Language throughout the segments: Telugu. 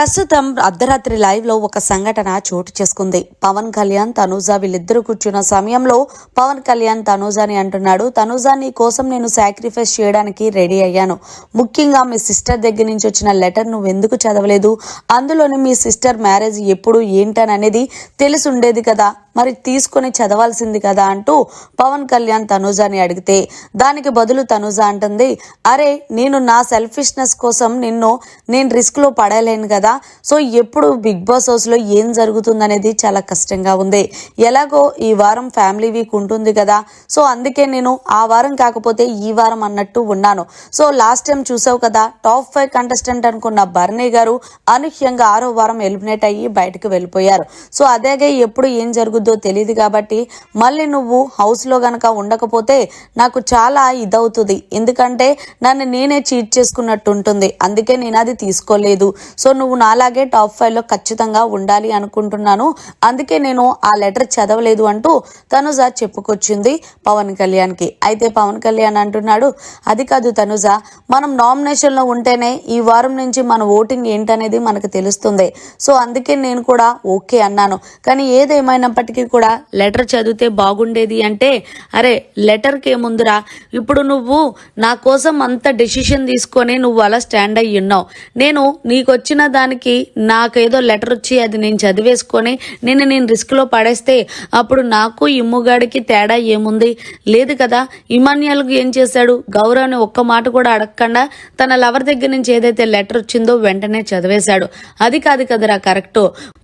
ప్రస్తుతం అర్ధరాత్రి లైవ్ లో ఒక సంఘటన చోటు చేసుకుంది. పవన్ కళ్యాణ్ తనూజ వీళ్ళిద్దరూ కూర్చున్న సమయంలో పవన్ కళ్యాణ్ తనూజని అంటున్నాడు, తనూజ నీ కోసం నేను సాక్రిఫైస్ చేయడానికి రెడీ అయ్యాను. ముఖ్యంగా మీ సిస్టర్ దగ్గర నుంచి వచ్చిన లెటర్ నువ్వు ఎందుకు చదవలేదు? అందులోని మీ సిస్టర్ మ్యారేజ్ ఎప్పుడు ఏంటనేది తెలిసి ఉండేది కదా, మరి తీసుకొని చదవాల్సింది కదా అంటూ పవన్ కళ్యాణ్ తనూజని అడిగితే దానికి బదులు తనూజ అంటుంది, అరే నేను నా సెల్ఫిష్నెస్ కోసం నేను రిస్క్ లో పడలేను కదా, సో ఎప్పుడు బిగ్ బాస్ హౌస్ లో ఏం జరుగుతుందనేది చాలా కష్టంగా ఉంది. ఎలాగో ఈ వారం ఫ్యామిలీ వీక్ ఉంటుంది కదా, సో అందుకే నేను ఆ వారం కాకపోతే ఈ వారం అన్నట్టు ఉన్నాను. సో లాస్ట్ టైం చూసావు కదా, టాప్ 5 కంటెస్టెంట్ అనుకున్న బర్నీ గారు అనూహ్యంగా 6వ వారం ఎలిమినేట్ అయ్యి బయటకు వెళ్ళిపోయారు. సో అదేగా ఎప్పుడు ఏం జరుగుతుందో తెలియదు కాబట్టి మళ్ళీ నువ్వు హౌస్ లో గనక ఉండకపోతే నాకు చాలా ఇదవుతుంది, ఎందుకంటే నన్ను నేనే చీట్ చేసుకున్నట్టు ఉంటుంది, అందుకే నేను అది తీసుకోలేదు. సో నువ్వు నాలాగే టాప్ 5 లో ఖచ్చితంగా ఉండాలి అనుకుంటున్నాను, అందుకే నేను ఆ లెటర్ చదవలేదు అంటూ తనుజ చెప్పుకొచ్చింది పవన్ కళ్యాణ్ కి. అయితే పవన్ కళ్యాణ్ అంటున్నాడు, అది కాదు తనుజ, మనం నామినేషన్ లో ఉంటేనే ఈ వారం నుంచి మన ఓటింగ్ ఏంటనేది మనకు తెలుస్తుంది. సో అందుకే నేను కూడా ఓకే అన్నాను, కానీ ఏదేమైనప్పటికీ కూడా లెటర్ చదివితే బాగుండేది అంటే, అరే లెటర్కి ఏముందిరా, ఇప్పుడు నువ్వు నా కోసం అంత డెసిషన్ తీసుకొని నువ్వు అలా స్టాండ్ అయ్యి ఉన్నావు, నేను నీకొచ్చిన దానికి నాకేదో లెటర్ వచ్చి అది నేను చదివేసుకొని నేను రిస్క్ లో పడేస్తే అప్పుడు నాకు ఇమ్ముగాడికి తేడా ఏముంది? లేదు కదా. ఇమాన్యుయల్కి ఏం చేశాడు? గౌరవ్ని ఒక్క మాట కూడా అడగకుండా తన లవర్ దగ్గర నుంచి ఏదైతే లెటర్ వచ్చిందో వెంటనే చదివేశాడు. అది కాదు కదరా కరెక్ట్.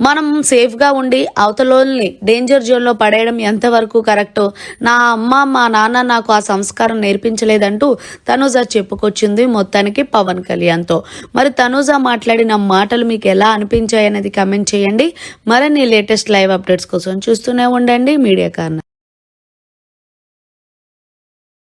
మనం సేఫ్ గా ఉండి అవతలని డేంజర్ జోన్ లో పడేయడం ఎంతవరకు కరెక్ట్? నా అమ్మ మా నాన్న నాకు ఆ సంస్కారం నేర్పించలేదంటూ తనూజ చెప్పుకొచ్చింది మొత్తానికి పవన్ కళ్యాణ్ తో. మరి తనూజ మాట్లాడిన మాటలు మీకు ఎలా అనిపించాయి అనేది కమెంట్ చేయండి. మరిన్ని లేటెస్ట్ లైవ్ అప్డేట్స్ కోసం చూస్తూనే ఉండండి మీడియా కార్నర్.